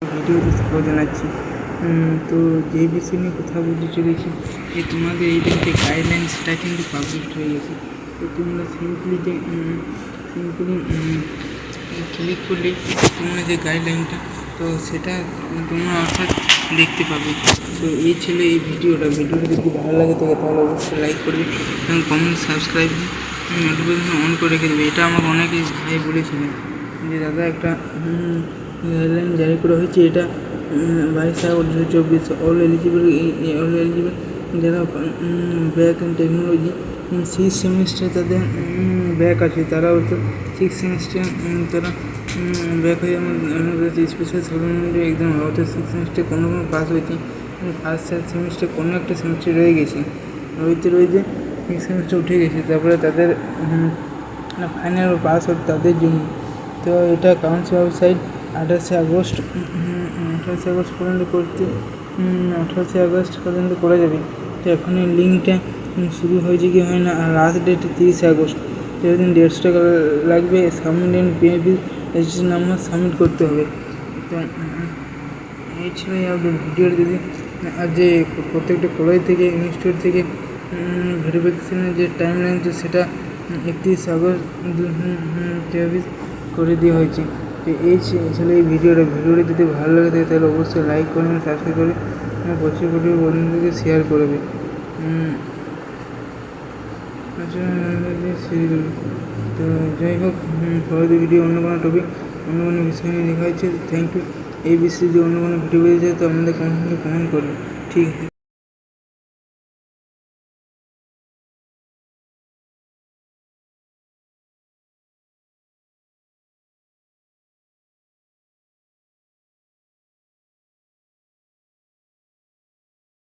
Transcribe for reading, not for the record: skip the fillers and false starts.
ভিডিওতে স্বাগত জানাচ্ছি। তো যে বিষয় নিয়ে কথা বলতে চলেছি যে তোমাদের এই যে গাইডলাইন সেটা কিন্তু পাবলিশ হয়ে গেছে। তো তোমরা সিম্পলি ক্লিক করলে তোমরা যে গাইডলাইনটা তো সেটা তোমরা অর্থাৎ দেখতে পাবে। তো এই ছিল এই ভিডিওটা যদি ভালো লাগে থাকে তাহলে অবশ্যই লাইক করবে এবং কমেন্ট সাবস্ক্রাইব নোটিফিকেশন অন করে রেখে দেবে। এটা আমাকে অনেকেই ভাই বলেছিলেন যে দাদা একটা গাইডলাইন জারি করা হয়েছে, এটা 22/2024 অল এলিজিবল যারা ব্যাক ইন টেকনোলজি 6 সেমিস্টার তাদের ব্যাক আছে, তারা হয়তো 6 সেমিস্টার তারা ব্যাক হয়ে আমাদের স্পেশাল সাপ্লিমেন্টারি এক্সাম হয়, অর্থাৎ 6 সেমিস্টার কোনো পাস হয়েছে, ফার্স্ট সেমিস্টার কোনো একটা সেমিস্টার রয়ে গেছে, রইতে 6 সেমিস্টার উঠে গেছে, তারপরে তাদের ফাইনাল পাস হবে তাদের জন্য। তো এটা কাউন্সিল ওয়েবসাইট 28 আগস্ট পর্যন্ত করতে 28 আগস্ট পর্যন্ত করা যাবে। তো এখন এই লিঙ্কটা শুরু হয়েছে কি হয় না, আর লাস্ট ডেট 30 আগস্ট। যেদিন 150 টাকা লাগবে, submit and PAB registration number submit করতে হবে। তো এই ছিল আমাদের ভিডিওর। যদি আর যে প্রত্যেকটা কলেজ থেকে ইনস্টিটিউট থেকে ভেরিফিকেশনের যে টাইম লাইন তো সেটা 31 আগস্ট করে দেওয়া হয়েছে। তো এই ছিল এই ভিডিওটা যদি ভালো লাগে থাকে তাহলে অবশ্যই লাইক করবেন, সাবস্ক্রাইব করে প্রচুর বন্ধুদেরকে শেয়ার করবে। তো যাই হোক, পরবর্তী ভিডিও অন্য কোনো টপিক অন্য কোনো বিষয় নিয়ে দেখা হচ্ছে। Thank you. এই বিষয়ে যদি অন্য কোনো ভিডিও পেতে চাই তো আমাদের কমেন্ট করবে। ঠিক আছে।